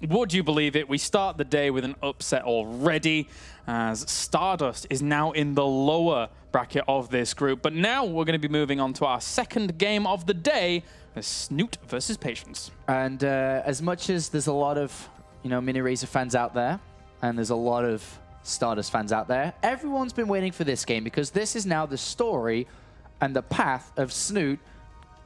would you believe it? We start the day with an upset already, as Stardust is now in the lower bracket of this group. But now we're going to be moving on to our second game of the day, Snute versus Patience. And as much as there's a lot of, Mini Razor fans out there, and there's a lot of Stardust fans out there, everyone's been waiting for this game because this is now the story and the path of Snute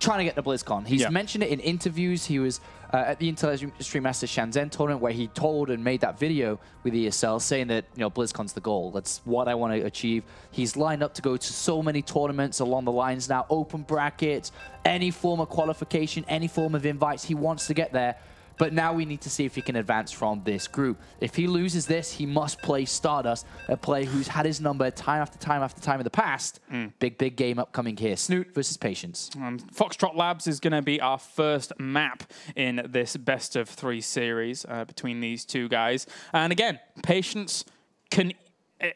trying to get to BlizzCon. He's mentioned it in interviews. He was at the Intel Extreme Masters Shenzhen tournament where he told and made that video with ESL saying that, BlizzCon's the goal. That's what I want to achieve. He's lined up to go to so many tournaments along the lines now, open brackets, any form of qualification, any form of invites. He wants to get there. But now we need to see if he can advance from this group. If he loses this, he must play Stardust, a player who's had his number time after time after time in the past. Big game upcoming here. Snute versus Patience. Foxtrot Labs is going to be our first map in this best-of-3 series between these two guys. And again, Patience can...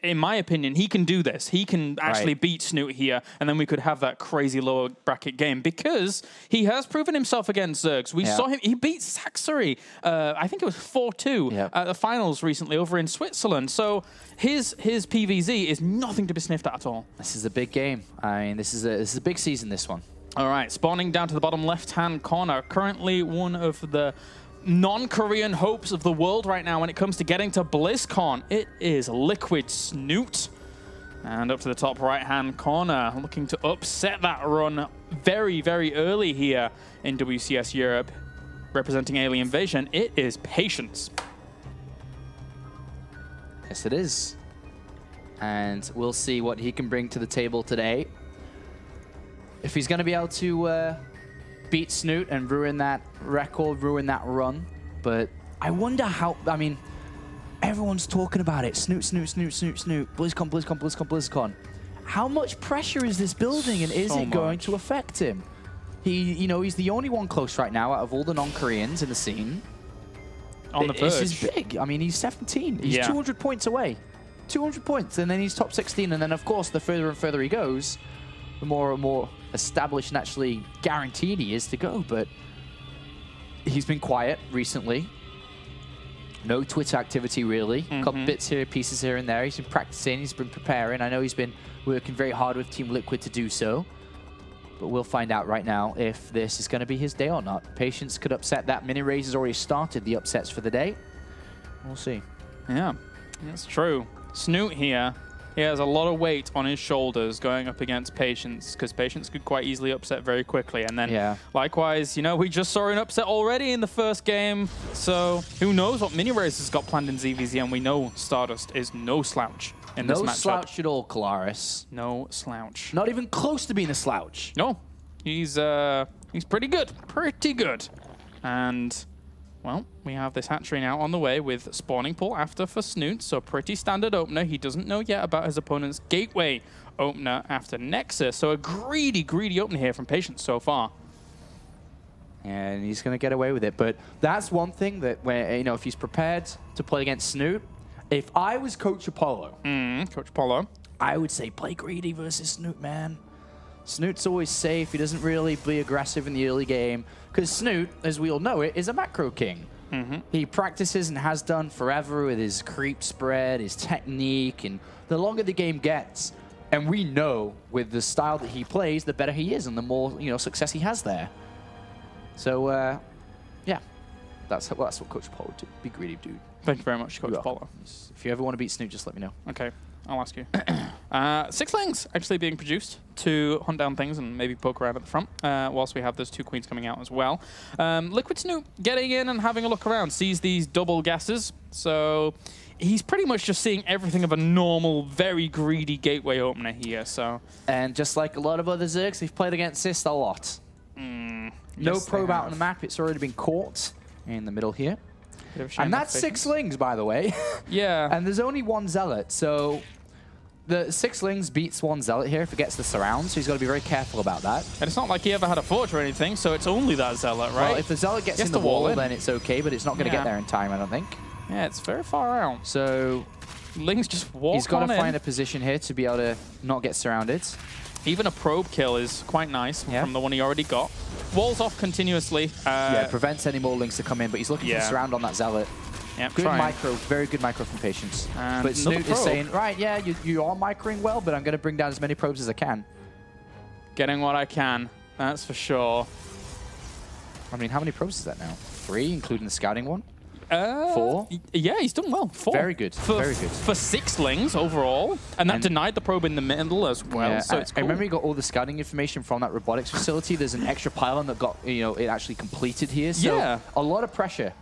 In my opinion, he can do this. He can actually beat Snute here, and then we could have that crazy lower bracket game because he has proven himself against Zergs. We saw him. He beat Saxery. I think it was 4-2 at the finals recently over in Switzerland. So his PVZ is nothing to be sniffed at all. This is a big game. I mean, this is a big season, this one. All right, spawning down to the bottom left-hand corner. Currently one of the non-Korean hopes of the world right now when it comes to getting to BlizzCon. It is Liquid Snute. And up to the top right-hand corner, looking to upset that run very, very early here in WCS Europe. Representing Alien Vision, it is Patience. Yes, it is. And we'll see what he can bring to the table today. If he's going to be able to beat Snute and ruin that record, ruin that run. But I wonder how, I mean, everyone's talking about it. Snute, Snute, Snute, Snute, Snute. BlizzCon, BlizzCon, BlizzCon, BlizzCon. How much pressure is this building, and is it going to affect him? He's the only one close right now out of all the non-Koreans in the scene. On the verge. This is big. I mean, he's 17. He's 200 points away. 200 points, and then he's top 16. And then, of course, the further and further he goes, the more and more established and actually guaranteed he is to go. But he's been quiet recently. No Twitter activity, really. A couple bits here, pieces here and there. He's been practicing. He's been preparing. I know he's been working very hard with Team Liquid to do so. But we'll find out right now if this is going to be his day or not. Patience could upset that. Mini Raise has already started the upsets for the day. We'll see. Yeah, that's true. Snute here, he has a lot of weight on his shoulders going up against Patience, because Patience could quite easily upset very quickly. And then likewise, we just saw an upset already in the first game. So who knows what Mini Raise has got planned in ZvZ, and we know Stardust is no slouch in this matchup. No slouch at all, Kalaris. No slouch. Not even close to being a slouch. No, he's pretty good. Pretty good. And well, we have this hatchery now on the way with spawning pool after for Snute, so pretty standard opener. He doesn't know yet about his opponent's gateway opener after Nexus, so a greedy opener here from Patience so far. And he's going to get away with it, but that's one thing that, if he's prepared to play against Snute, if I was Coach Apollo, I would say play greedy versus Snute, man. Snute's always safe. He doesn't really be aggressive in the early game because Snute, as we all know it, is a macro king. He practices and has done forever with his creep spread, his technique, and the longer the game gets, and we know with the style that he plays, the better he is and the more success he has there. So, yeah, that's what Coach Apollo would do. Be greedy, dude. Thank you very much, Coach Apollo. If you ever want to beat Snute, just let me know. Okay. I'll ask you. Sixlings actually being produced to hunt down things and maybe poke around at the front, whilst we have those two queens coming out as well. Liquid Snute getting in and having a look around, sees these double gases. So he's pretty much just seeing everything of a normal, very greedy gateway opener here. So, and just like a lot of other Zergs, they've played against this a lot. No probe out on the map. It's already been caught in the middle here. And that's Sixlings, by the way. Yeah. And there's only one Zealot, so the Sixlings beats one Zealot here if it gets the surround, so he's got to be very careful about that. And it's not like he ever had a Forge or anything, so it's only that Zealot, right? Well, if the Zealot gets in the wall, then it's okay, but it's not going to get there in time, I don't think. Yeah, it's very far out. So Ling's just walk on in. He's got to find a position here to be able to not get surrounded. Even a probe kill is quite nice from the one he already got. walls off continuously. Yeah, it prevents any more links to come in, but he's looking for the surround on that Zealot. Yep, good micro, very good micro from Patience. But Snute is saying, right, yeah, you are microing well, but I'm going to bring down as many probes as I can. Getting what I can, that's for sure. I mean, how many probes is that now? 3, including the scouting one? 4? Yeah, he's done well. 4. Very good. Very good. For 6 lings overall, and that denied the probe in the middle as well. Yeah, so it's cool. I remember you got all the scouting information from that robotics facility. There's an extra pylon that got, it actually completed here. So a lot of pressure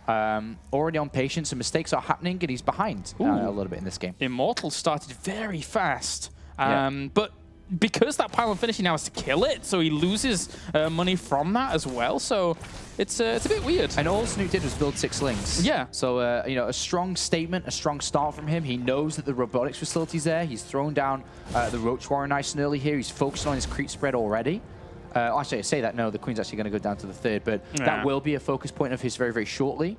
already on Patience, and mistakes are happening, and he's behind a little bit in this game. Immortal started very fast, but because that pylon finishing now has to kill it, so he loses money from that as well. So it's a bit weird. And all Snute did was build 6 slings. Yeah. So a strong statement, a strong start from him. He knows that the robotics facility's there. He's thrown down the Roach Warrior nice and early here. He's focused on his creep spread already. Actually, I say that, no, the Queen's actually going to go down to the 3rd, but that will be a focus point of his very, very shortly.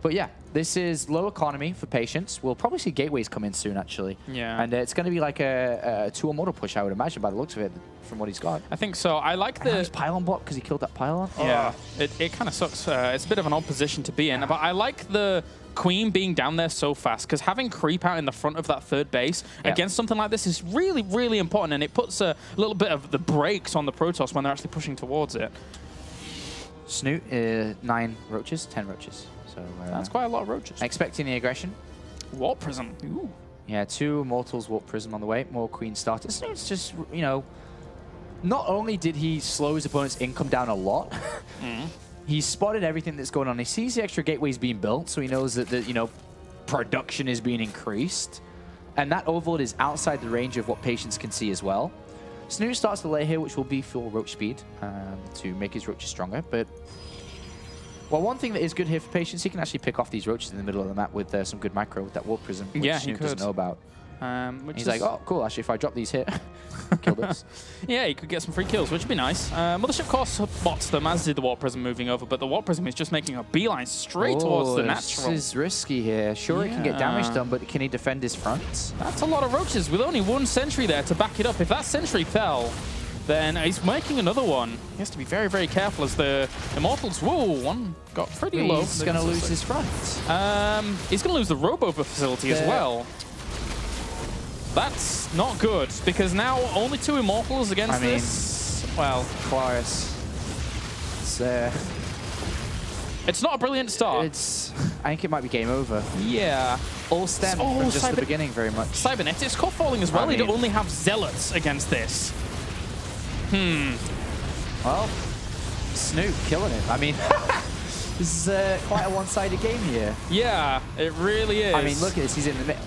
But yeah, this is low economy for Patience. We'll probably see gateways come in soon, actually. Yeah. And it's going to be like a 2 immortal push, I would imagine, by the looks of it, from what he's got. I think so. I like the pylon block because he killed that pylon. Yeah, it kind of sucks. It's a bit of an odd position to be in, but I like the Queen being down there so fast, because having creep out in the front of that 3rd base against something like this is really, really important, and it puts a little bit of the brakes on the Protoss when they're actually pushing towards it. Snute, 9 roaches, 10 roaches. So that's quite a lot of roaches. Expecting the aggression. Warp Prism. Ooh. Yeah, 2 Immortals, Warp Prism on the way. More Queen starters. It's just, not only did he slow his opponent's income down a lot, he spotted everything that's going on. He sees the extra gateways being built, so he knows that production is being increased. And that overload is outside the range of what Patience can see as well. Snute starts the layer here, which will be full roach speed to make his roaches stronger, but well, one thing that is good here for Patience, he can actually pick off these roaches in the middle of the map with some good micro with that Warp Prism, which Snute doesn't know about. He's like, oh, cool, actually, if I drop these here, kill this. Yeah, he could get some free kills, which would be nice. Mothership Course bots them, as did the Warp Prism moving over, but the Warp Prism is just making a beeline straight towards the natural. This is risky here. Sure, he can get damage done, but can he defend his front? That's a lot of roaches with only 1 sentry there to back it up. If that sentry fell, then he's making another one. He has to be very, very careful as the Immortals, one got pretty low. He's going to lose his front. He's going to lose the Robover facility as well. That's not good, because now only 2 Immortals against this. Well, Claris. It's not a brilliant start. I think it might be game over. Yeah. All stem from just the beginning very much. Cybernetics caught falling as well. He'd only have Zealots against this. Well, Snute killing it. I mean, this is quite a one-sided game here. Yeah, it really is. I mean, look at this. He's in the middle.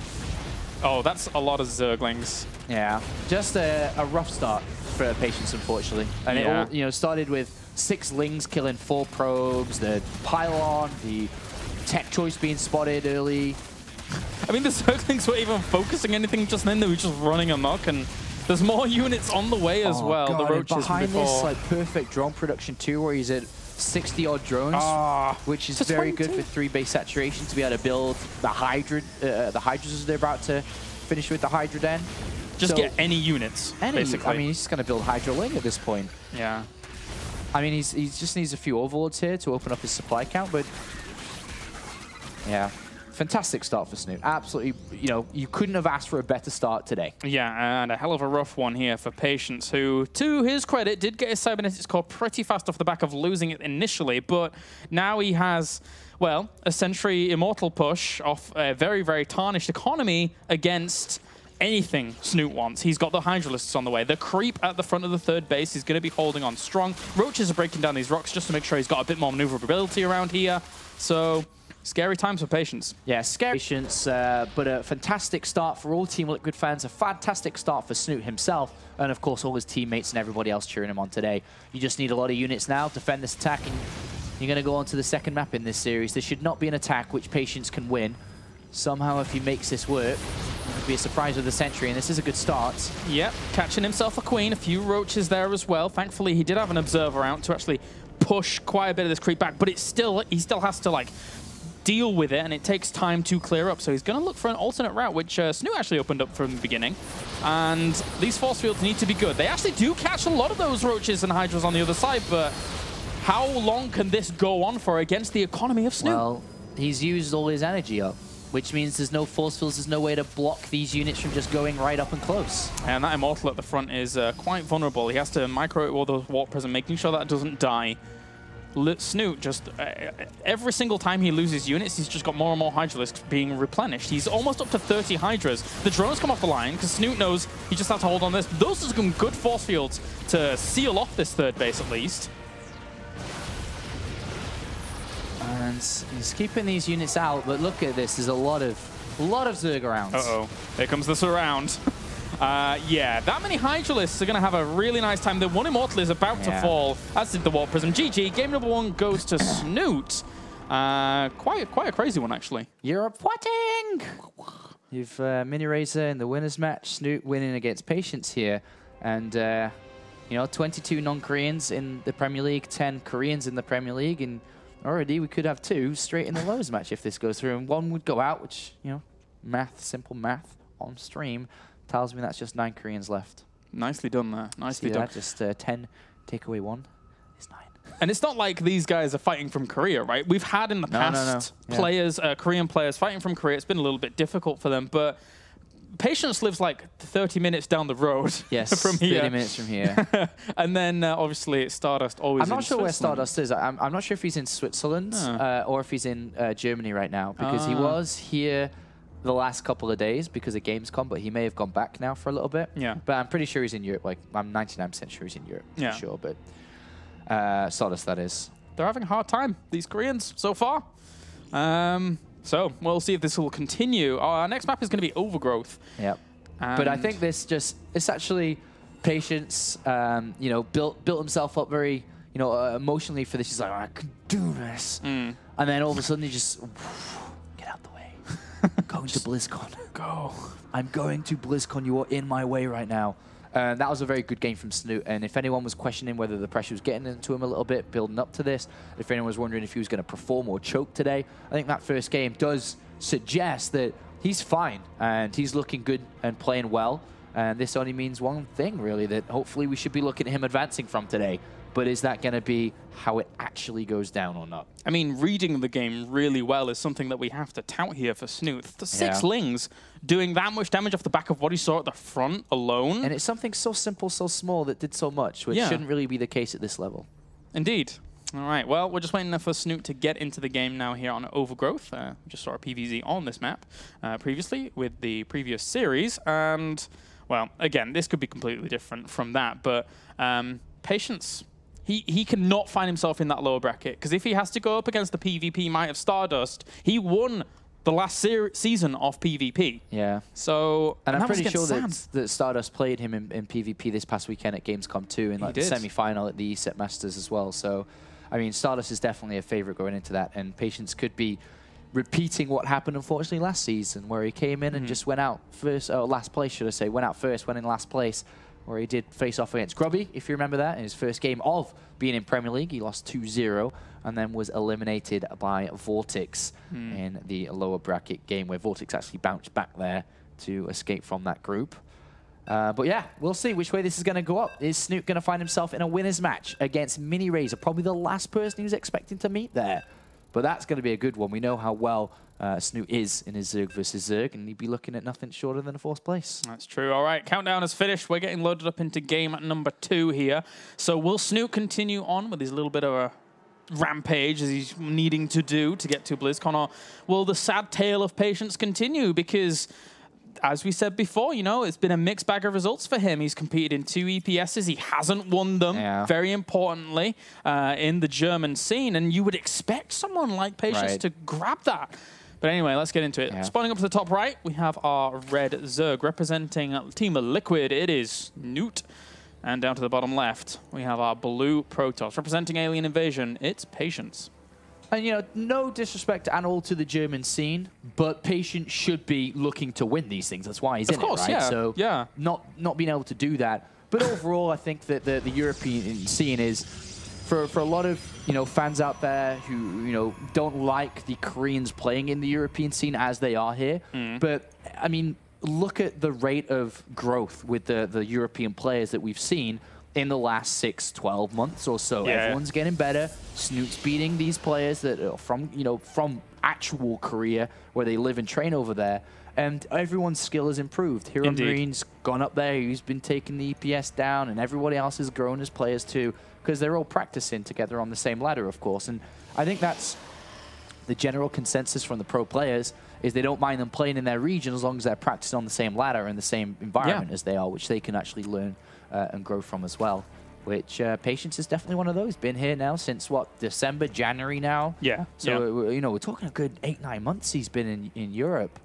Oh, that's a lot of Zerglings. Yeah, just a rough start for Patience, unfortunately. And it all, started with 6 lings killing 4 probes, the pylon, the tech choice being spotted early. I mean, the Zerglings weren't even focusing anything just then. They were just running amok, and there's more units on the way as well. God, the roaches behind this perfect drone production too, where he's at 60-odd drones, which is very good for 3 base saturation to be able to build the Hydra, the Hydras as they're about to finish with the Hydra Den. Just get any units, basically. I mean, he's just going to build Hydra Ling at this point. Yeah. I mean, he just needs a few overlords here to open up his supply count, but yeah. Fantastic start for Snute. Absolutely, you couldn't have asked for a better start today. Yeah, and a hell of a rough one here for Patience, who, to his credit, did get his Cybernetics core pretty fast off the back of losing it initially, but now he has, well, a Sentry Immortal push off a very, very tarnished economy against anything Snute wants. He's got the Hydralisks on the way. The creep at the front of the 3rd base is going to be holding on strong. Roaches are breaking down these rocks just to make sure he's got a bit more maneuverability around here. So scary times for Patience. Yeah, scary Patience, but a fantastic start for all Team Liquid fans, a fantastic start for Snute himself, and of course all his teammates and everybody else cheering him on today. You just need a lot of units now to defend this attack, and you're going to go on to the 2nd map in this series. There should not be an attack which Patience can win. Somehow, if he makes this work, it would be a surprise with the Sentry, and this is a good start. Yep, catching himself a Queen, a few roaches there as well. Thankfully, he did have an Observer out to actually push quite a bit of this creep back, but he still has to, deal with it, and it takes time to clear up. So he's going to look for an alternate route, which Snute actually opened up from the beginning. And these force fields need to be good. They actually do catch a lot of those roaches and hydras on the other side, but how long can this go on for against the economy of Snute? Well, he's used all his energy up, which means there's no force fields, there's no way to block these units from just going right up and close. And that Immortal at the front is quite vulnerable. He has to micro all those Warp Prism, making sure that doesn't die. Snute just, every single time he loses units, he's just got more and more Hydralisks being replenished. He's almost up to 30 Hydras. The drones come off the line because Snute knows he just has to hold on this. Those are some good force fields to seal off this third base at least. And he's keeping these units out, but look at this. There's a lot of Zerg around. Uh-oh. Here comes the surround. Yeah, that many Hydralisks are going to have a really nice time. The one Immortal is about to fall, as did the Warp Prism. GG, game number 1 goes to Snute. Quite a crazy one, actually. Europe fighting! You've Mini Razor in the winner's match. Snute winning against Patience here. And, you know, 22 non-Koreans in the Premier League, 10 Koreans in the Premier League. And already we could have 2 straight in the lowers match if this goes through. And 1 would go out, which, you know, math, simple math on stream tells me that's just 9 Koreans left. Nicely done there. Nicely done. Just 10 take away 1 is 9. And it's not like these guys are fighting from Korea, right? We've had in the past players, Korean players fighting from Korea. It's been a little bit difficult for them, but Patience lives like 30 minutes down the road from here. 30 minutes from here. And then obviously Stardust always I'm not sure where Stardust is. I'm not sure if he's in Switzerland or if he's in Germany right now, because he was here the last couple of days because of Gamescom, but he may have gone back now for a little bit. Yeah. But I'm pretty sure he's in Europe. Like, I'm 99% sure he's in Europe, for sure. But Stardust, that is. They're having a hard time, these Koreans, so far. So we'll see if this will continue. Our next map is going to be Overgrowth. Yep. But I think it's actually Patience, you know, built himself up very, you know, emotionally for this. He's like, I can do this. And then all of a sudden he just, get out the way. Going to BlizzCon. Go. I'm going to BlizzCon. You are in my way right now. That was a very good game from Snute. And if anyone was questioning whether the pressure was getting into him a little bit, building up to this, if anyone was wondering if he was going to perform or choke today, I think that first game does suggest that he's fine and he's looking good and playing well. And this only means one thing, really, that hopefully we should be looking at him advancing from today. But is that going to be how it actually goes down or not? I mean, reading the game really well is something that we have to tout here for Snute. The 6 Lings doing that much damage off the back of what he saw at the front alone. And it's something so simple, so small that did so much, which shouldn't really be the case at this level. Indeed. All right, well, we're just waiting for Snute to get into the game now here on Overgrowth. We just saw a PVZ on this map previously with the previous series. And, well, again, this could be completely different from that. But Patience, he cannot find himself in that lower bracket. Because if he has to go up against the PvP might of Stardust, he won the last season of PvP. Yeah. So, and I'm pretty sure that Stardust played him in PvP this past weekend at Gamescom 2 in like the semi-final at the ESET Masters as well. So, I mean, Stardust is definitely a favorite going into that, and Patience could be repeating what happened, unfortunately, last season, where he came in and just went out first, last place, should I say, went out first, went in last place, where he did face off against Grubby, if you remember that, in his first game of being in Premier League. He lost 2-0 and then was eliminated by Vortex in the lower bracket game, where Vortex actually bounced back there to escape from that group. But yeah, we'll see which way this is going to go up. Is Snute going to find himself in a winner's match against Mini Razor? Probably the last person he was expecting to meet there. But that's going to be a good one. We know how well Snute is in his Zerg versus Zerg, and he'd be looking at nothing shorter than a 4th place. That's true. All right, countdown is finished. We're getting loaded up into game number 2 here. So will Snute continue on with his little bit of a rampage as he's needing to do to get to BlizzCon, or will the sad tale of Patience continue? Because, as we said before, you know, it's been a mixed bag of results for him. He's competed in 2 EPSs. He hasn't won them, very importantly, in the German scene. And you would expect someone like Patience to grab that. But anyway, let's get into it. Spawning up to the top right, we have our red Zerg representing Team Liquid. It is Snute. And down to the bottom left, we have our blue Protoss representing Alien Invasion. It's Patience. And, you know, no disrespect at all to the German scene, but Patience should be looking to win these things. That's why he's in it, right? So not being able to do that. But overall, I think that the European scene is, for a lot of, you know, fans out there who, you know, don't like the Koreans playing in the European scene as they are here. But, I mean, look at the rate of growth with the European players that we've seen in the last 6-12 months or so. Everyone's getting better. Snute's beating these players that are from actual Korea, where they live and train over there, and everyone's skill has improved. Hero Marine's gone up there. He's been taking the EPS down, and everybody else has grown as players too, because they're all practicing together on the same ladder, of course. And I think that's the general consensus from the pro players, is they don't mind them playing in their region as long as they're practicing on the same ladder and the same environment as they are, which they can actually learn and grow from as well. Which Patience is definitely one of those. Been here now since, what, December, January now? Yeah. So, you know, we're talking a good 8-9 months he's been in Europe.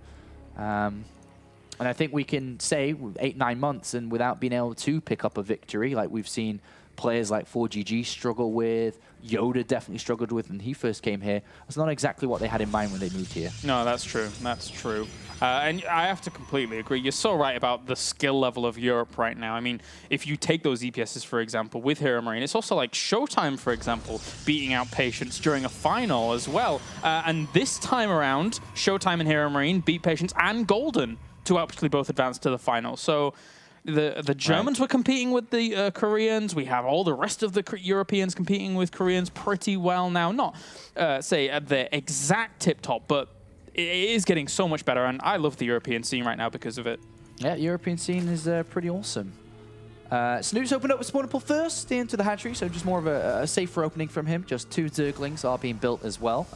And I think we can say 8-9 months and without being able to pick up a victory, like we've seen players like 4GG struggle with, Yoda definitely struggled with when he first came here. That's not exactly what they had in mind when they moved here. No, that's true. That's true. And I have to completely agree. You're so right about the skill level of Europe right now. I mean, if you take those EPSs, for example, with Hero Marine, it's also like Showtime, for example, beating out Patience during a final as well. And this time around, Showtime and Hero Marine beat Patience and Golden to actually both advance to the final. So the Germans were competing with the Koreans. We have all the rest of the Europeans competing with Koreans pretty well now. Not, say, at the exact tip-top, but it is getting so much better, and I love the European scene right now because of it. Yeah, European scene is pretty awesome. Snute's opened up with Spawn Pool first into the hatchery, so just more of a safer opening from him. Just 2 Zerglings are being built as well.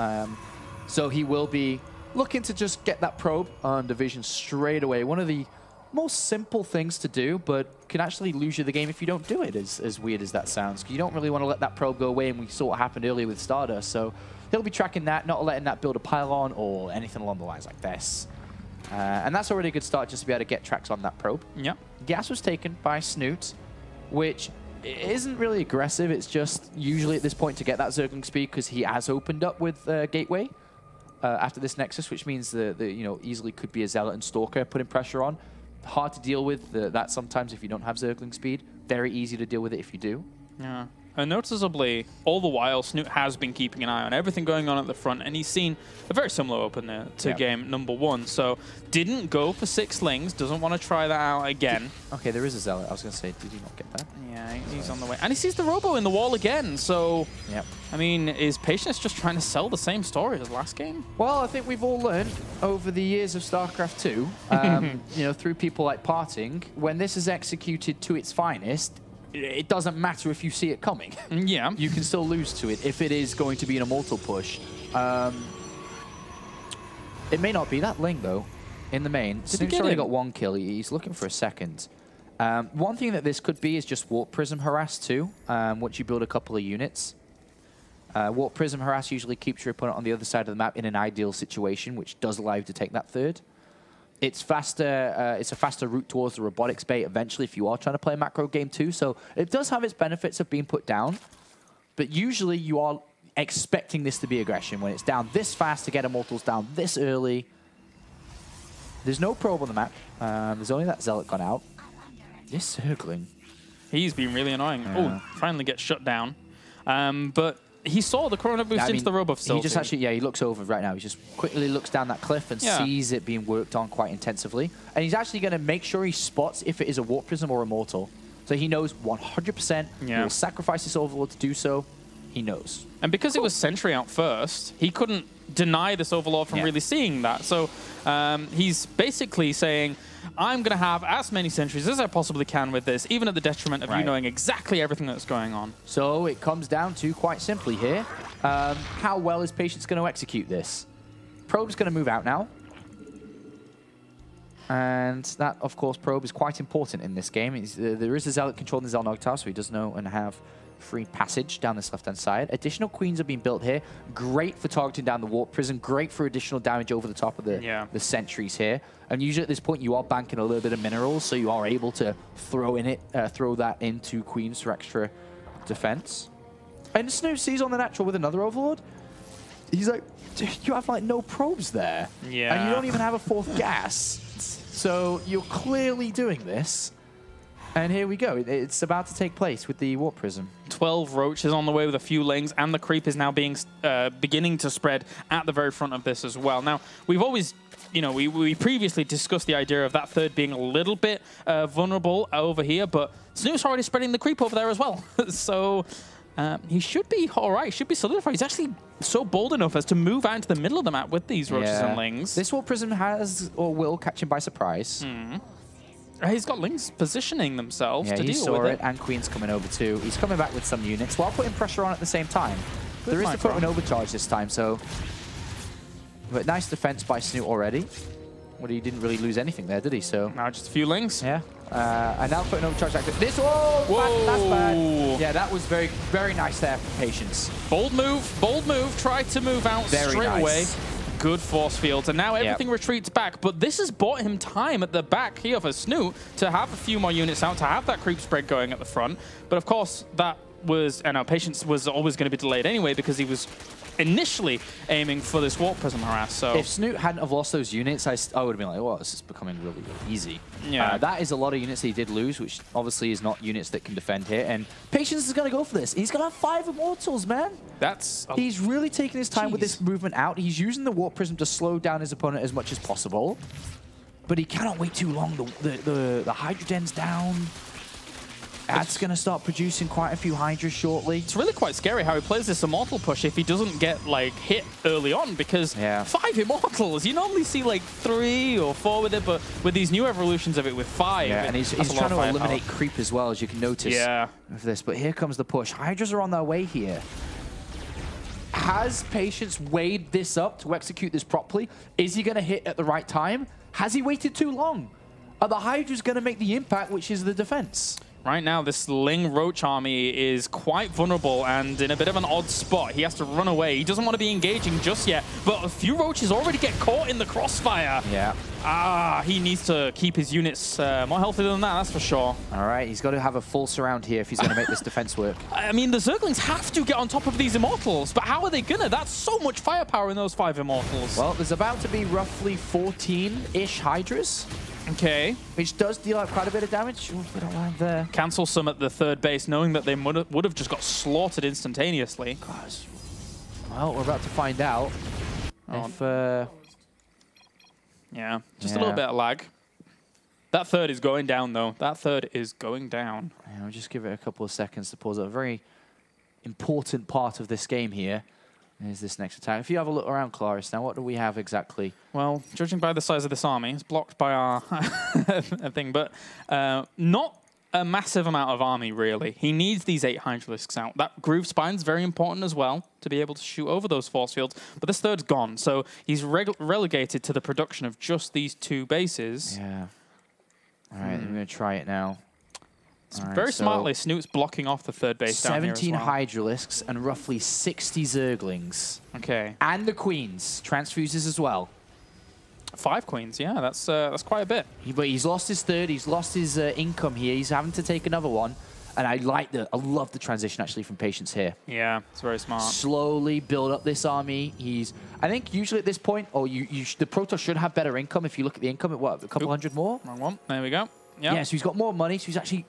So he will be looking to just get that probe on Division straight away. One of the most simple things to do, but can actually lose you the game if you don't do it, as weird as that sounds. You don't really want to let that probe go away, and we saw what happened earlier with Stardust. So he'll be tracking that, not letting that build a pylon or anything along the lines like this. And that's already a good start just to be able to get tracks on that probe. Yep. Gas was taken by Snute, which isn't really aggressive. It's just usually at this point to get that Zergling speed, because he has opened up with Gateway after this Nexus, which means the easily could be a Zealot and Stalker putting pressure on. Hard to deal with that sometimes if you don't have Zergling speed. Very easy to deal with it if you do. Yeah. And noticeably, all the while, Snute has been keeping an eye on everything going on at the front, and he's seen a very similar opener to game number 1. So, didn't go for 6 slings, doesn't want to try that out again. Okay, there is a Zealot. I was going to say, did he not get that? Yeah, he's on the way. And he sees the Robo in the wall again, so... Yep. I mean, is Patience just trying to sell the same story as last game? Well, I think we've all learned over the years of StarCraft 2, through people like Parting, when this is executed to its finest, it doesn't matter if you see it coming. Yeah. You can still lose to it if it is going to be an immortal push. It may not be that Ling, though, in the main. Snute's already got 1 kill. He's looking for a second. One thing that this could be is just Warp Prism Harass, too, once you build a couple of units. Warp Prism Harass usually keeps your opponent on the other side of the map in an ideal situation, which does allow you to take that third. It's faster. It's a faster route towards the robotics bait eventually if you are trying to play a macro game too. So it does have its benefits of being put down, but usually you are expecting this to be aggression when it's down this fast to get immortals down this early. There's no probe on the map. There's only that Zealot gone out. This Zergling. He's been really annoying. Oh, finally gets shut down. But he saw the Chrono Boost into the Robo facility. He just actually, he looks over right now. He just quickly looks down that cliff and sees it being worked on quite intensively. And he's actually going to make sure he spots if it is a Warp Prism or Immortal. So he knows 100%. He will sacrifice his Overlord to do so. He knows. And because it was Sentry out first, he couldn't deny this Overlord from really seeing that. So he's basically saying, I'm going to have as many sentries as I possibly can with this, even at the detriment of you knowing exactly everything that's going on. So it comes down to, quite simply here, how well is Patience going to execute this? Probe's going to move out now. And that, of course, Probe is quite important in this game. There is a Zealot controlling the Zelnogtar, so he does know and have free passage down this left-hand side. Additional Queens are being built here. Great for targeting down the Warp Prism. Great for additional damage over the top of the sentries here. And usually at this point, you are banking a little bit of minerals, so you are able to throw that into Queens for extra defense. And Snute sees on the natural with another Overlord. He's like, you have like no probes there. Yeah. And you don't even have a 4th gas. So you're clearly doing this. And here we go. It's about to take place with the Warp Prism. 12 Roaches on the way with a few Lings, and the creep is now beginning to spread at the very front of this as well. Now, we've always you know, we previously discussed the idea of that third being a little bit vulnerable over here, but Snute's already spreading the creep over there as well. So he should be all right, should be solidified. He's actually so bold enough as to move out into the middle of the map with these roaches and lings. This Warp Prism has or will catch him by surprise. He's got lings positioning themselves to he deal saw with it, and Queen's coming over too. He's coming back with some units while putting pressure on at the same time. There is the foot and overcharge this time, so... But nice defense by Snute already. Well, he didn't really lose anything there, did he? So now just a few lings. Yeah. And now putting overcharge active. This, that's bad. Yeah, that was very, very nice there for Patience. Bold move. Tried to move out straight away. Good force fields, and now everything retreats back. But this has bought him time at the back here for Snute to have a few more units out, to have that creep spread going at the front. But of course, that was, Patience was always going to be delayed anyway because he was initially aiming for this Warp Prism harass. So if Snute hadn't have lost those units, I would have been like, well, this is becoming really, really easy. Yeah. That is a lot of units that he did lose, which obviously is not units that can defend here. And Patience is going to go for this. He's going to have 5 Immortals, man. He's really taking his time with this movement out. He's using the Warp Prism to slow down his opponent as much as possible. But he cannot wait too long. The Hydra Den's down. Ad's going to start producing quite a few Hydras shortly. It's really quite scary how he plays this Immortal push if he doesn't get, like, hit early on, because 5 Immortals, you normally see, like, 3 or 4 with it, but with these new evolutions of it with 5... Yeah, and he's trying to eliminate creep as well, as you can notice with this. But here comes the push. Hydras are on their way here. Has Patience weighed this up to execute this properly? Is he going to hit at the right time? Has he waited too long? Are the Hydras going to make the impact, which is the defense? Right now, this Ling Roach army is quite vulnerable and in a bit of an odd spot. He has to run away. He doesn't want to be engaging just yet, but a few Roaches already get caught in the crossfire. Yeah. He needs to keep his units more healthy than that, that's for sure. All right, he's got to have a full surround here if he's going to make this defense work. I mean, the Zerglings have to get on top of these Immortals, but how are they going to? That's so much firepower in those 5 Immortals. Well, there's about to be roughly 14-ish Hydras. Okay. Which does deal out quite a bit of damage. Oh, we don't land there. Cancel some at the third base, knowing that they would have just got slaughtered instantaneously. Gosh. Well, we're about to find out if... Yeah, just a little bit of lag. That third is going down, though. That third is going down. Yeah, I'll just give it a couple of seconds to pause. A very important part of this game here is this next attack. If you have a look around, Claris, now what do we have exactly? Well, judging by the size of this army, it's blocked by our thing, but not a massive amount of army, really. He needs these 8 Hydralisks out. That Groove Spine's very important as well to be able to shoot over those force fields, but this third's gone, so he's relegated to the production of just these 2 bases. Yeah. All right, I'm going to try it now. Very smartly, Snute's blocking off the third base down here as well. 17 Hydralisks and roughly 60 Zerglings. Okay. And the Queens. Transfuses as well. 5 Queens, yeah, that's quite a bit. But he's lost his third. He's lost his income here. He's having to take another one. And I love the transition, actually, from Patience here. Yeah, it's very smart. Slowly build up this army. I think usually at this point, the Protoss should have better income. If you look at the income, a couple hundred more? Wrong one. There we go. Yep. Yeah, so he's got more money, so he's actually,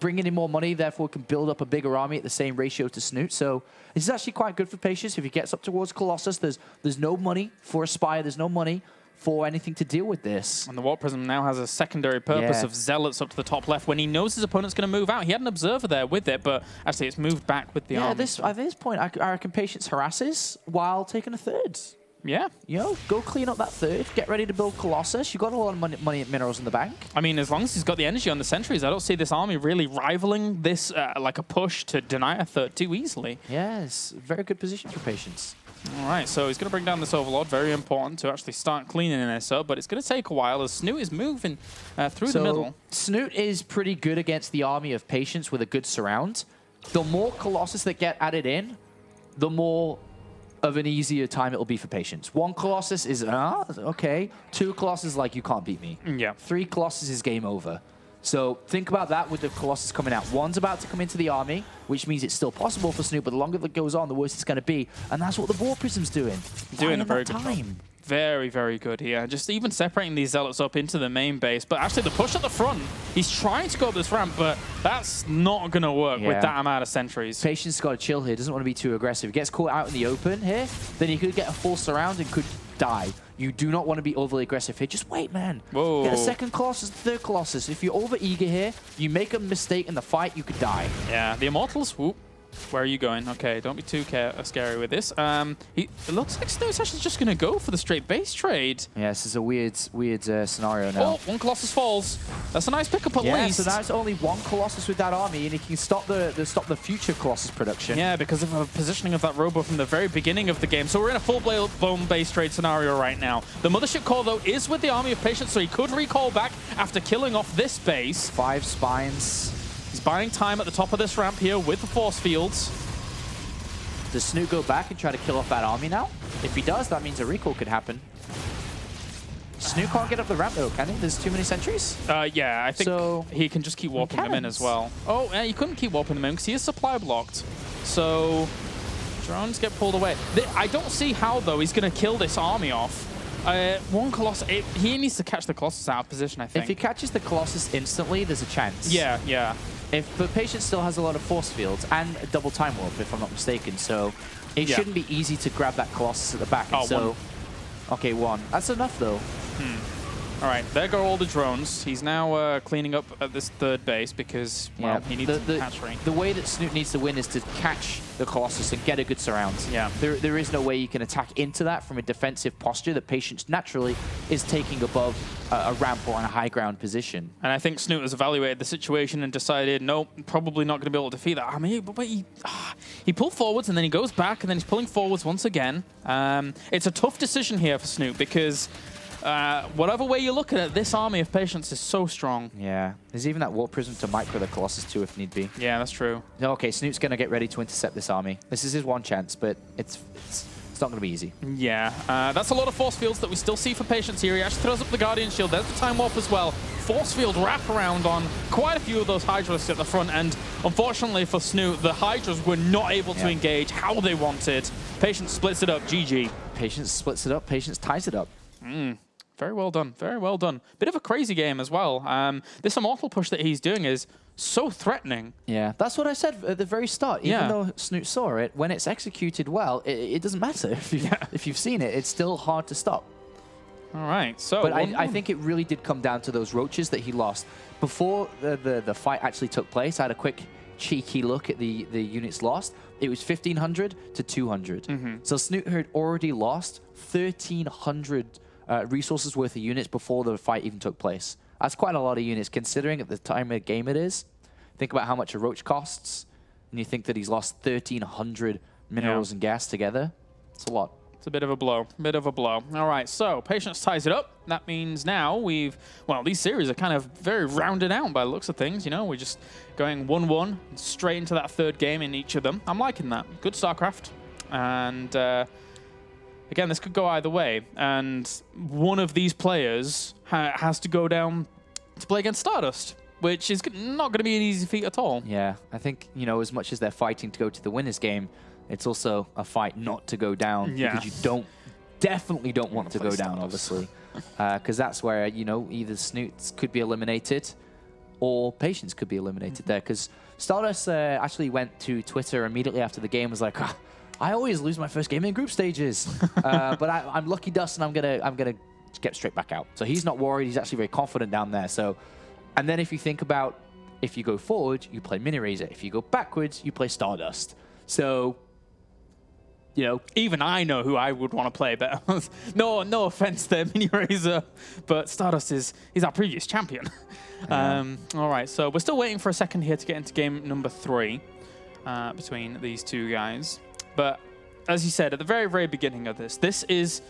bringing in more money, therefore can build up a bigger army at the same ratio to Snute. So this is actually quite good for Patience. If he gets up towards Colossus, there's no money for Aspire, there's no money for anything to deal with this. And the Warp Prism now has a secondary purpose of Zealots up to the top left when he knows his opponent's going to move out. He had an Observer there with it, but actually it's moved back with the army. At this point, I reckon Patience harasses while taking a third. Yeah. Go clean up that third. Get ready to build Colossus. You've got a lot of money and minerals in the bank. I mean, as long as he's got the energy on the sentries, I don't see this army really rivaling this, like a push to deny a third too easily. Yes, very good position for Patience. All right, so he's going to bring down this Overlord. Very important to actually start cleaning this up, but it's going to take a while as Snute is moving through the middle. Snute is pretty good against the army of Patience with a good surround. The more Colossus that get added in, the more of an easier time it'll be for Patience. 1 Colossus is, okay. 2 Colossus like, you can't beat me. Yeah. 3 Colossus is game over. So think about that with the Colossus coming out. 1's about to come into the army, which means it's still possible for Snute, but the longer that goes on, the worse it's going to be. And that's what the Warp Prism's doing. Doing a very good job. Very, very good here. Just even separating these Zealots up into the main base. But actually, the push at the front, he's trying to go up this ramp, but that's not going to work with that amount of sentries. Patience got to chill here. Doesn't want to be too aggressive. Gets caught out in the open here, then he could get a full surround and could die. You do not want to be overly aggressive here. Just wait, man. Whoa. Get a second Colossus, third Colossus. If you're over eager here, you make a mistake in the fight, you could die. Yeah, the Immortals, whoop. Where are you going? Okay, don't be too scary with this. It looks like Snute's actually just going to go for the straight base trade. Yeah, this is a weird scenario now. Oh, one Colossus falls. That's a nice pickup at least. So now it's only one Colossus with that army, and he can stop the future Colossus production. Yeah, because of the positioning of that Robo from the very beginning of the game. So we're in a full-blown base trade scenario right now. The Mothership Core, though, is with the Army of Patience, so he could recall back after killing off this base. 5 spines. He's buying time at the top of this ramp here with the force fields. Does Snute go back and try to kill off that army now? If he does, that means a recall could happen. Snute can't get up the ramp though, can he? There's too many sentries? Yeah, I think he can just keep warping them in as well. Oh, yeah, you couldn't keep warping them in because he is supply blocked. So drones get pulled away. I don't see how, though, he's going to kill this army off. One Colossus, he needs to catch the Colossus out of position, I think. If he catches the Colossus instantly, there's a chance. Yeah, yeah. But Patience still has a lot of force fields and a double time warp, if I'm not mistaken, so it shouldn't be easy to grab that Colossus at the back. And so, okay, 1. That's enough, though. All right, there go all the drones. He's now cleaning up at this third base because, well, he needs the hatchery. The way that Snute needs to win is to catch the Colossus and get a good surround. Yeah. There is no way you can attack into that from a defensive posture that Patience naturally is taking above a ramp or in a high ground position. And I think Snute has evaluated the situation and decided, nope, probably not going to be able to defeat that army. But he pulled forwards and then he goes back and then he's pulling forwards once again. It's a tough decision here for Snute because whatever way you look at it, this Army of Patience is so strong. Yeah. There's even that Warp Prism to micro the Colossus too if need be. Yeah, that's true. Okay, Snoot's going to get ready to intercept this army. This is his one chance, but it's not going to be easy. Yeah, that's a lot of force fields that we still see for Patience here. He actually throws up the Guardian Shield. There's the Time Warp as well. Force field wrap around on quite a few of those Hydras at the front, and unfortunately for Snute, the Hydras were not able to engage how they wanted. Patience splits it up. GG. Patience splits it up. Patience ties it up. Very well done. Very well done. Bit of a crazy game as well. This Immortal push that he's doing is so threatening. Yeah, that's what I said at the very start. Even though Snute saw it, when it's executed well, it doesn't matter. If you've seen it, it's still hard to stop. All right, so... But I think it really did come down to those roaches that he lost. Before the fight actually took place, I had a quick cheeky look at the units lost. It was 1,500 to 200. So Snute had already lost 1,300 resources worth of units before the fight even took place. That's quite a lot of units, considering at the time of the game it is. Think about how much a roach costs, and you think that he's lost 1,300 minerals and gas together. It's a lot. It's a bit of a blow. Bit of a blow. All right, so Patience ties it up. That means now these series are kind of very rounded out by the looks of things. You know, we're just going 1-1 straight into that third game in each of them. I'm liking that. Good StarCraft. And again, this could go either way. And one of these players has to go down to play against Stardust, which is not going to be an easy feat at all. Yeah, I think, you know, as much as they're fighting to go to the winner's game, it's also a fight not to go down because you definitely don't want to go down, obviously. Because that's where, you know, either Snute could be eliminated or Patience could be eliminated there. Because Stardust actually went to Twitter immediately after the game, was like, I always lose my first game in group stages. But I'm lucky dust and I'm gonna get straight back out. So he's not worried. He's actually very confident down there. So, and then if you think about, if you go forward, you play Mini Razor. If you go backwards, you play Stardust. So, you know, even I know who I would want to play better. no offense there, Mini Razor, but Stardust he's our previous champion. All right, so we're still waiting for a second here to get into game number 3 between these two guys. But as you said at the very, very beginning of this is,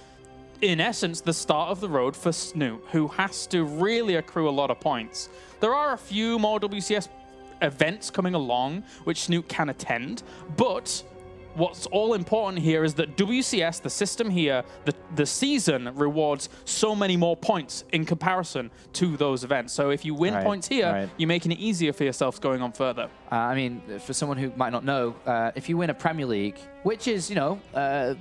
in essence, the start of the road for Snute, who has to really accrue a lot of points. There are a few more WCS events coming along, which Snute can attend, but what's all important here is that WCS, the system here, the season rewards so many more points in comparison to those events. So if you win points here, you're making it easier for yourself going on further. I mean, for someone who might not know, if you win a Premier League, which is, you know,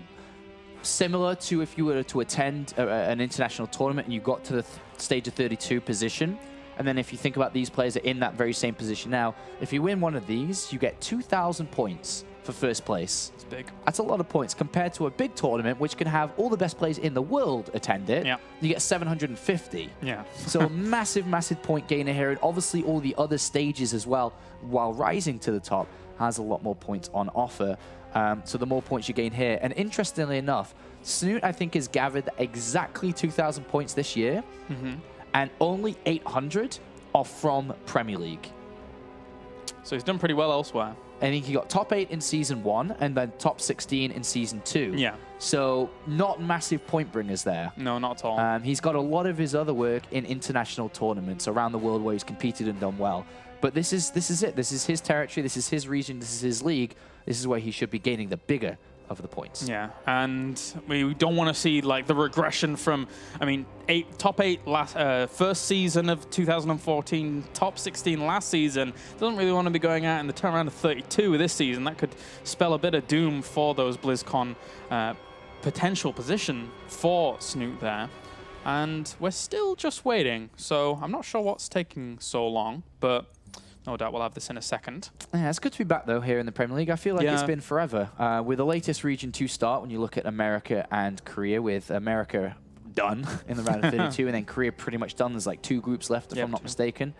similar to if you were to attend an international tournament and you got to the stage of 32 position, and then if you think about these players are in that very same position now, if you win one of these, you get 2,000 points for first place. It's big. That's a lot of points compared to a big tournament, which can have all the best players in the world attend it. Yeah. You get 750. Yeah. So a massive, massive point gainer here. And obviously all the other stages as well, while rising to the top, has a lot more points on offer. So the more points you gain here. And interestingly enough, Snute, I think, has gathered exactly 2,000 points this year. And only 800 are from Premier League. So he's done pretty well elsewhere. I think he got top 8 in Season 1 and then top 16 in Season 2. Yeah. So not massive point bringers there. No, not at all. He's got a lot of his other work in international tournaments around the world where he's competed and done well. But this is it. This is his territory. This is his region. This is his league. This is where he should be gaining the bigger of the points. Yeah, and we don't want to see like the regression from, I mean, top 8 last first season of 2014, top 16 last season. Doesn't really want to be going out in the turnaround of 32 this season. That could spell a bit of doom for those BlizzCon potential position for Snute there. And we're still just waiting, so I'm not sure what's taking so long, but no doubt we'll have this in a second. Yeah, it's good to be back, though, here in the Premier League. I feel like it's been forever. With the latest Region 2 start, when you look at America and Korea, with America done in the round of 32, and then Korea pretty much done. There's like 2 groups left, if I'm not mistaken,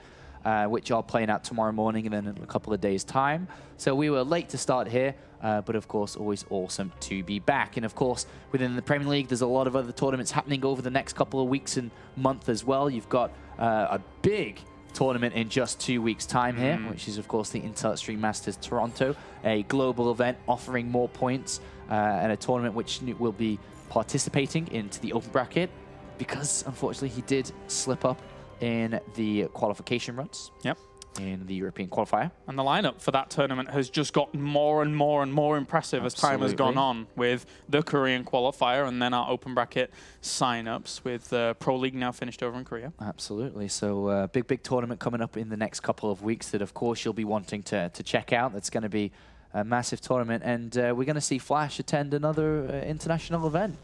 which are playing out tomorrow morning and then in a couple of days' time. So we were late to start here, but of course, always awesome to be back. And of course, within the Premier League, there's a lot of other tournaments happening over the next couple of weeks and month as well. You've got a big tournament in just 2 weeks' time here, which is, of course, the Intel Extreme Masters Toronto, a global event offering more points and a tournament which will be participating into the open bracket because, unfortunately, he did slip up in the qualification runs. Yep. In the European qualifier. And the lineup for that tournament has just gotten more and more and more impressive as time has gone on, with the Korean qualifier and then our open bracket sign-ups, with Pro League now finished over in Korea. Absolutely. So big tournament coming up in the next couple of weeks that, of course, you'll be wanting to check out. That's going to be a massive tournament. And we're going to see Flash attend another international event.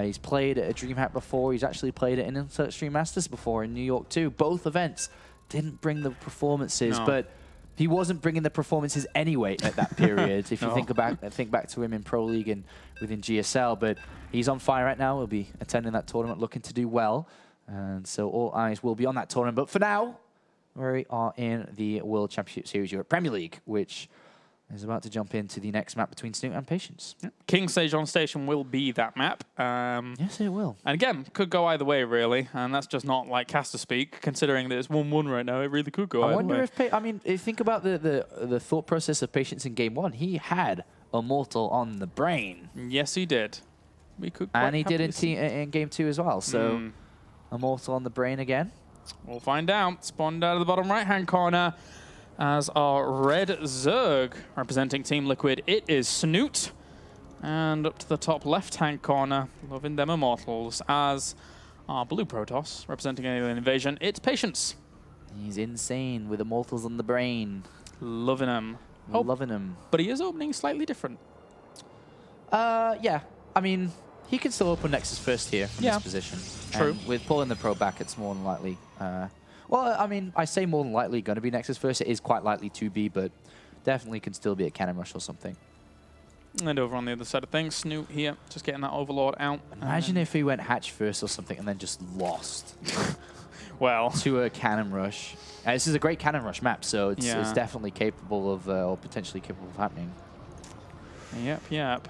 He's played at a DreamHack before. He's actually played at an Intel Extreme Masters before in New York, too. Both events didn't bring the performances, but he wasn't bringing the performances anyway at that period. If you think back to him in Pro League and within GSL, but he's on fire right now. He'll be attending that tournament, looking to do well, and so all eyes will be on that tournament. But for now, we are in the World Championship Series Europe Premier League, which is about to jump into the next map between Snute and Patience. Yep. King Sejong Station will be that map. Yes, it will. And again, could go either way, really. And that's just not like caster speak, considering that it's 1-1 right now. It really could go either way. I wonder if, I mean, think about the thought process of Patience in Game 1. He had Immortal on the brain. Yes, he did. We could. And he did in Game 2 as well. So Immortal on the brain again. We'll find out. Spawned out of the bottom right-hand corner. As our red Zerg representing Team Liquid, it is Snute. And up to the top left-hand corner, loving them Immortals, as our blue Protoss representing Alien Invasion, it's Patience. He's insane with Immortals on the brain. Loving him. Loving him. But he is opening slightly different. Yeah. I mean, he can still open Nexus first here from this position. True. And with pulling the Pro back, it's more than likely. Well, I mean, I say more than likely going to be Nexus first. It is quite likely to be, but definitely can still be a Cannon Rush or something. And over on the other side of things, Snute here, just getting that Overlord out. Imagine if he went Hatch first or something and then just lost. Well, to a Cannon Rush. This is a great Cannon Rush map, so it's definitely capable of, or potentially capable of happening. Yep.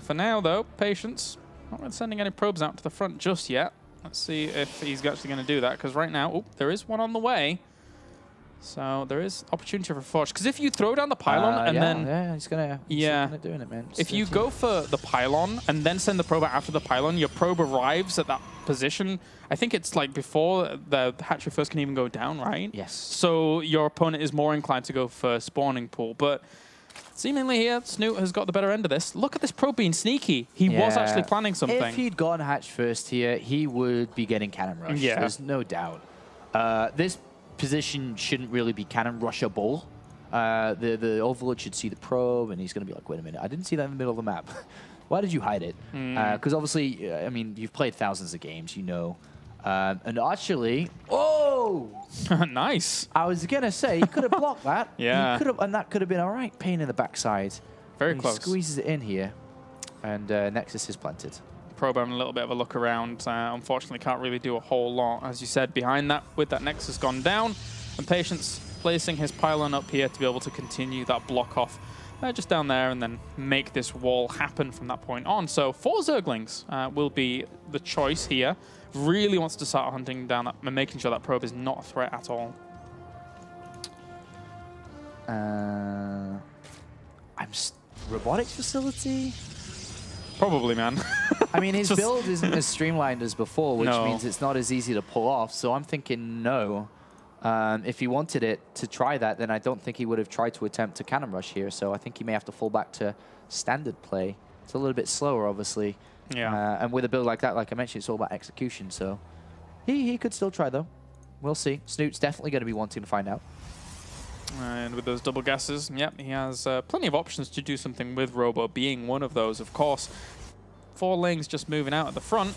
For now, though, Patience. Not really sending any probes out to the front just yet. Let's see if he's actually going to do that, because right now, there is one on the way. So there is opportunity for Forge. Because if you throw down the pylon and then... Yeah, he's going to doing it, man. If you go for the pylon and then send the probe out after the pylon, your probe arrives at that position. I think it's like before the hatchery first can even go down, right? Yes. So your opponent is more inclined to go for spawning pool. But seemingly here, Snute has got the better end of this. Look at this probe being sneaky. He was actually planning something. If he'd gone hatch first here, he would be getting Cannon Rush. Yeah. There's no doubt. This position shouldn't really be Cannon Rushable. The Overlord should see the probe, and he's going to be like, wait a minute, I didn't see that in the middle of the map. Why did you hide it? Because obviously, I mean, you've played thousands of games, you know. And actually, nice. I was going to say, you could have blocked that. Yeah. And that could have been all right, pain in the backside. Very He close. squeezes it in here, and Nexus is planted. Probe having a little bit of a look around. Unfortunately, can't really do a whole lot. As you said, behind that, with that Nexus gone down, and Patience placing his pylon up here to be able to continue that block off just down there and then make this wall happen from that point on. So 4 Zerglings will be the choice here. Really wants to start hunting down that and making sure that probe is not a threat at all. Robotics facility? Probably, man. I mean, his build isn't as streamlined as before, which No. means it's not as easy to pull off. So I'm thinking no. If he wanted it to try that, then I don't think he would have tried to attempt to cannon rush here. So I think he may have to fall back to standard play. It's a little bit slower, obviously. Yeah. And with a build like that, like I mentioned, it's all about execution. So he could still try, though. We'll see. Snute's definitely going to be wanting to find out. And with those double gases, yep, he has plenty of options to do something with Robo, being one of those, of course. 4 Lings just moving out at the front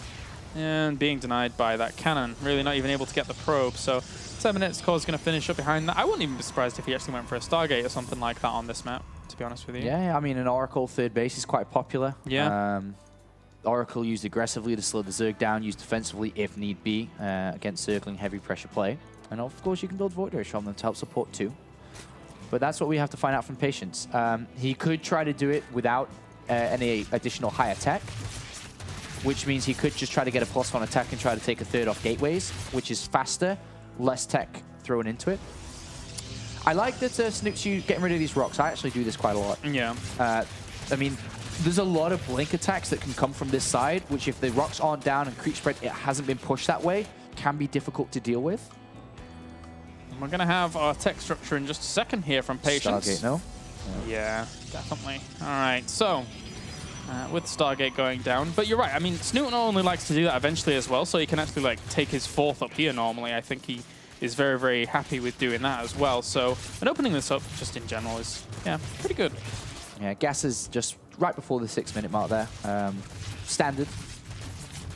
and being denied by that cannon. Really not even able to get the probe. So 7 minutes, Core's going to finish up behind that. I wouldn't even be surprised if he actually went for a Stargate or something like that on this map, to be honest with you. Yeah, I mean, an Oracle third base is quite popular. Yeah. Oracle used aggressively to slow the Zerg down, used defensively if need be against Zergling heavy pressure play. And of course, you can build Void Rays from them to help support too. But that's what we have to find out from Patience. He could try to do it without any additional high attack, which means he could just try to get a +1 attack and try to take a third off gateways, which is faster, less tech thrown into it. I like that Snute's getting rid of these rocks. I actually do this quite a lot. Yeah. I mean, there's a lot of blink attacks that can come from this side, which if the rocks aren't down and creep spread, it hasn't been pushed that way, can be difficult to deal with. We're going to have our tech structure in just a second here from Patience. Stargate, no? Yeah, definitely. All right, so with Stargate going down. But you're right. I mean, Snute not only likes to do that eventually as well, so he can actually like take his 4th up here normally. I think he is very, very happy with doing that as well. So, and opening this up just in general is, yeah, pretty good. Yeah, Gas is just right before the 6-minute mark there. Standard.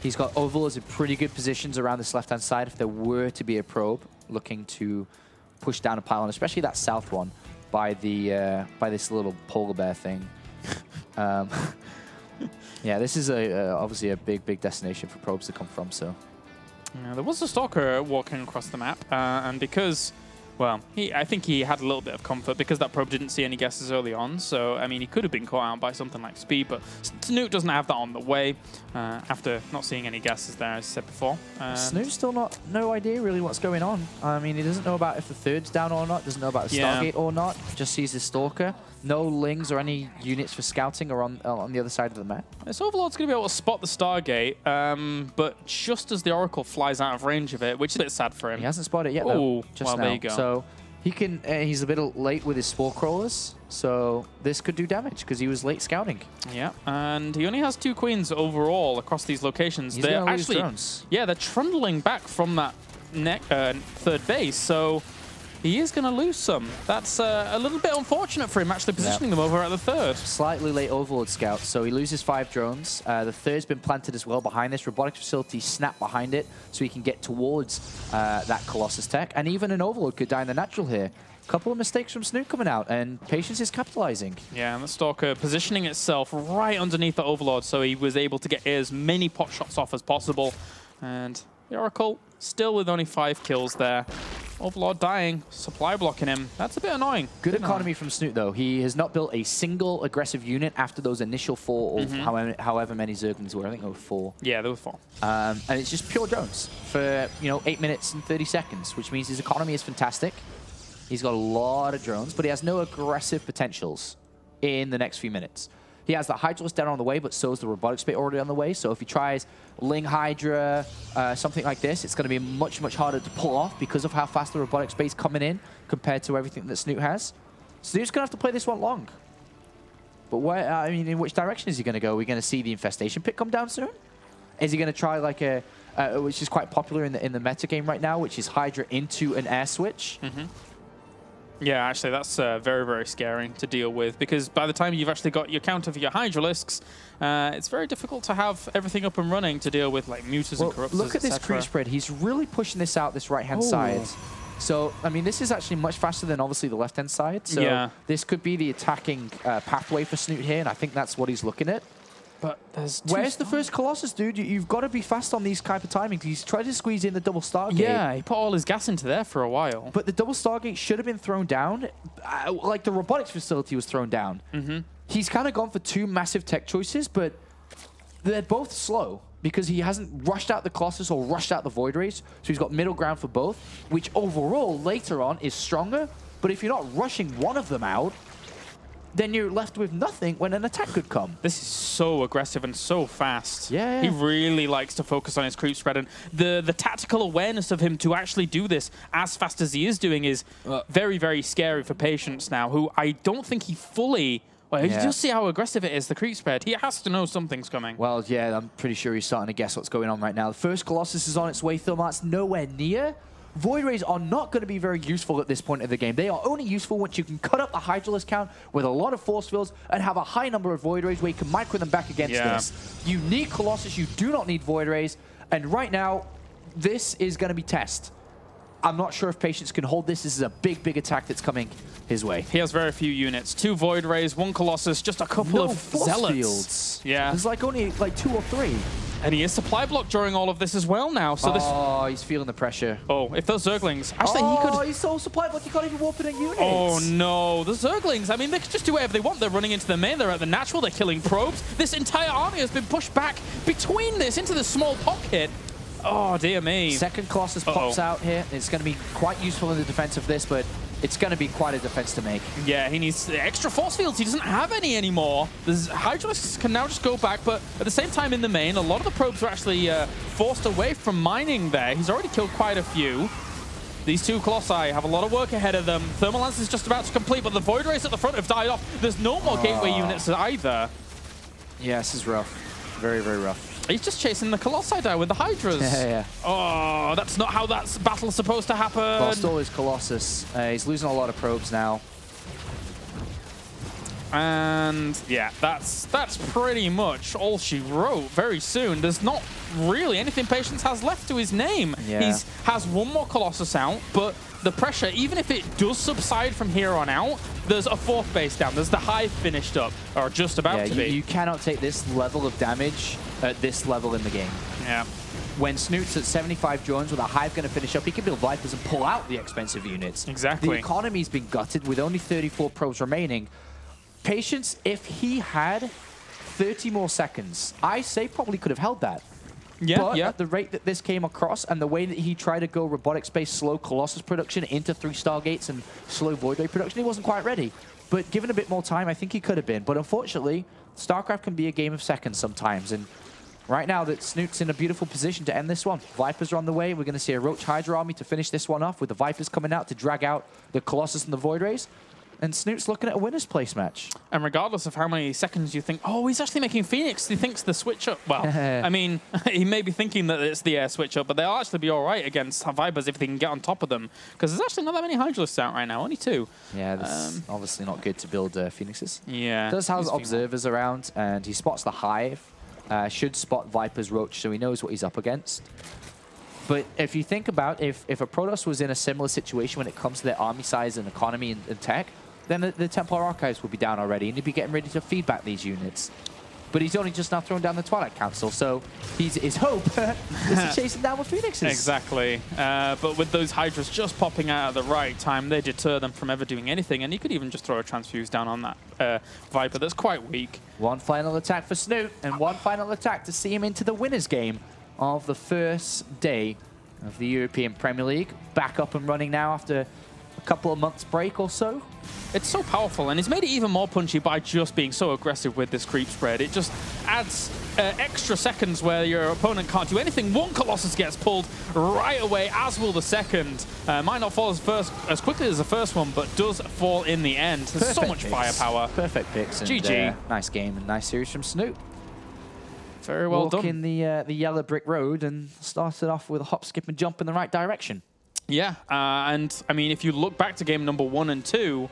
He's got Overlords in pretty good positions around this left-hand side if there were to be a probe looking to push down a pylon, especially that south one by the by this little polar bear thing. Yeah, this is obviously a big destination for probes to come from. So yeah, there was a Stalker walking across the map, and because, well, I think he had a little bit of comfort because that probe didn't see any guesses early on. So, I mean, he could have been caught out by something like speed, but Snute doesn't have that on the way after not seeing any guesses there, as I said before. Snute's still no idea really what's going on. I mean, he doesn't know about if the third's down or not, doesn't know about the Stargate or not, just sees the Stalker. No Lings or any units for scouting or on the other side of the map. This Overlord's going to be able to spot the Stargate, but just as the Oracle flies out of range of it, which is a bit sad for him. He hasn't spotted it yet, though. Just well, now. there you go. So he can. He's a bit late with his Spore Crawlers, so this could do damage because he was late scouting. Yeah, and he only has 2 Queens overall across these locations. He's they're gonna actually, lose drones. yeah, they're trundling back from that 3rd base, so he is going to lose some. That's a little bit unfortunate for him, actually positioning them over at the 3rd. Slightly late Overlord scout, so he loses 5 drones. The 3rd's been planted as well behind this. Robotics facility snap behind it, so he can get towards that Colossus tech. And even an Overlord could die in the natural here. Couple of mistakes from Snute coming out, and Patience is capitalizing. Yeah, and the Stalker positioning itself right underneath the Overlord, so he was able to get as many pot shots off as possible. And the Oracle still with only 5 kills there. Overlord dying, supply blocking him. That's a bit annoying. Good economy from Snute, though. He has not built a single aggressive unit after those initial 4, or however many Zerglings were. I think there were 4. Yeah, there were 4. And it's just pure drones for 8 minutes and 30 seconds, which means his economy is fantastic. He's got a lot of drones, but he has no aggressive potentials in the next few minutes. He has the Hydralisk down on the way, but so is the Robotics bit already on the way. So if he tries Ling Hydra, something like this, it's going to be much harder to pull off because of how fast the Robotics base coming in compared to everything that Snute has. Snute's going to have to play this one long. But where, I mean, in which direction is he going to go? Are we going to see the Infestation pit come down soon? Is he going to try like a, which is quite popular in the meta game right now, which is Hydra into an air switch? Yeah, actually, that's very scary to deal with because by the time you've actually got your counter for your Hydralisks, it's very difficult to have everything up and running to deal with like Muters and Corruptors, look at this creep spread. He's really pushing this out this right-hand side. So, I mean, this is actually much faster than obviously the left-hand side. So this could be the attacking pathway for Snute here, and I think that's what he's looking at. But there's where's the first Colossus, dude? You've got to be fast on these type of timings. He's tried to squeeze in the double Stargate. Yeah, he put all his gas into there for a while. But the double Stargate should have been thrown down, like the robotics facility was thrown down. He's kind of gone for two massive tech choices, but they're both slow because he hasn't rushed out the Colossus or rushed out the Void Rays. So he's got middle ground for both, which overall later on is stronger. But if you're not rushing one of them out, then you're left with nothing when an attack could come. This is so aggressive and so fast. Yeah. He really likes to focus on his creep spread, and the tactical awareness of him to actually do this as fast as he is doing is very, very scary for Patience now, who I don't think he fully... Well, you just see how aggressive it is, the creep spread. He has to know something's coming. Well, yeah, I'm pretty sure he's starting to guess what's going on right now. The first Colossus is on its way, Thermart's nowhere near. Void Rays are not going to be very useful at this point of the game. They are only useful once you can cut up the Hydralisk count with a lot of force fields and have a high number of Void Rays where you can micro them back against this. You need Colossus, you do not need Void Rays. And right now, this is going to be test. I'm not sure if Patience can hold this. This is a big, big attack that's coming his way. He has very few units. 2 Void Rays, 1 Colossus, just a couple of Zealots. Fields. Yeah. There's like only like 2 or 3. And he is supply blocked during all of this as well now. So he's feeling the pressure. Oh, if those Zerglings... Actually, he could... Oh, he's so supply blocked, he can't even warp in a unit. Oh, no. The Zerglings, I mean, they could just do whatever they want. They're running into the main. They're at the natural. They're killing probes. This entire army has been pushed back between this into the small pocket. Oh, dear me. Second Colossus pops out here. It's going to be quite useful in the defense of this, but it's going to be quite a defense to make. Yeah, he needs extra force fields. He doesn't have any anymore. The Hydralisks can now just go back, but at the same time in the main, a lot of the probes are actually forced away from mining there. He's already killed quite a few. These 2 Colossi have a lot of work ahead of them. Thermal Lance is just about to complete, but the Void Rays at the front have died off. There's no more gateway units either. Yeah, this is rough. Very, very rough. He's just chasing the Colossi down with the Hydras. Yeah. Oh, that's not how that battle's supposed to happen. Lost all his Colossus. He's losing a lot of probes now. And yeah, that's pretty much all she wrote. Very soon, there's not really anything Patience has left to his name. Yeah. He has 1 more Colossus out, but the pressure, even if it does subside from here on out, there's a 4th base down. There's the Hive finished up, or just about to be. You cannot take this level of damage at this level in the game. Yeah. When Snute's at 75 drones with a Hive going to finish up, he can build Vipers and pull out the expensive units. Exactly. The economy's been gutted with only 34 probes remaining. Patience, if he had 30 more seconds, I say probably could have held that. Yeah, but at the rate that this came across and the way that he tried to go robotic-based slow Colossus production into 3 Stargates and slow Void Ray production, he wasn't quite ready. But given a bit more time, I think he could have been. But unfortunately, StarCraft can be a game of seconds sometimes. And right now, that Snute's in a beautiful position to end this one. Vipers are on the way. We're going to see a Roach Hydra army to finish this one off with the Vipers coming out to drag out the Colossus and the Void Rays. And Snute's looking at a winner's place match. And regardless of how many seconds you think, oh, he's actually making Phoenix, he thinks the switch up. Well, I mean, he may be thinking that it's the air switch up, but they'll actually be all right against Vipers if they can get on top of them. Because there's actually not that many Hydralisks out right now, only 2. Yeah, that's obviously not good to build Phoenixes. Yeah. Does have observers around, and he spots the Hive. Should spot Viper's Roach, so he knows what he's up against. But if you think about if a Protoss was in a similar situation when it comes to their army size and economy and tech, then the Templar Archives would be down already, and he'd be getting ready to feed back these units. But he's only just now thrown down the Twilight Council, so his hope is to chase him down with Phoenixes. Exactly. But with those Hydras just popping out at the right time, they deter them from ever doing anything, and he could even just throw a Transfuse down on that Viper that's quite weak. One final attack for Snute, and one final attack to see him into the winner's game of the first day of the European Premier League. Back up and running now after a couple of months break or so. It's so powerful, and it's made it even more punchy by just being so aggressive with this creep spread. It just adds extra seconds where your opponent can't do anything. 1 Colossus gets pulled right away, as will the second. Might not fall as quickly as the first one, but does fall in the end. There's so much firepower. Perfect picks. And, GG. Nice game and nice series from Snute. Very well done. Walking the yellow brick road and started off with a hop, skip, and jump in the right direction. Yeah, and I mean, if you look back to game number 1 and 2,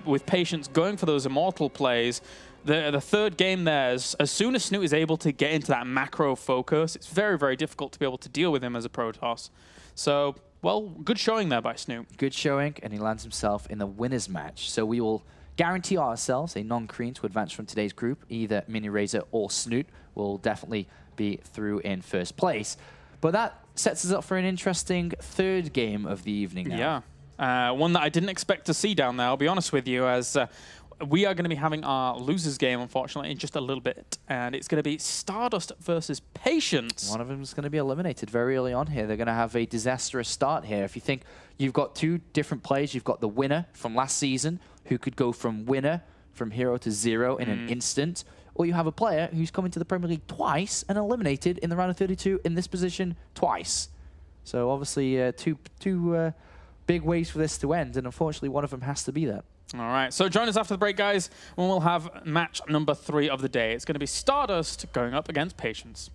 with Patience going for those immortal plays, the third game there, as soon as Snute is able to get into that macro focus, it's very, very difficult to be able to deal with him as a Protoss. So well, good showing there by Snute. Good showing, and he lands himself in the winner's match. So we will guarantee ourselves a non-Korean to advance from today's group. Either Mini Razor or Snute will definitely be through in first place. But that sets us up for an interesting third game of the evening now. Yeah, one that I didn't expect to see down there, I'll be honest with you, as we are going to be having our losers game, unfortunately, in just a little bit. And it's going to be Stardust versus Patience. One of them is going to be eliminated very early on here. They're going to have a disastrous start here. If you think you've got two different players, you've got the winner from last season, who could go from winner, from hero to zero in an instant, or you have a player who's come into the Premier League twice and eliminated in the round of 32 in this position twice. So obviously two big ways for this to end, and unfortunately one of them has to be that. All right, so join us after the break, guys, when we'll have match number 3 of the day. It's going to be Stardust going up against Patience.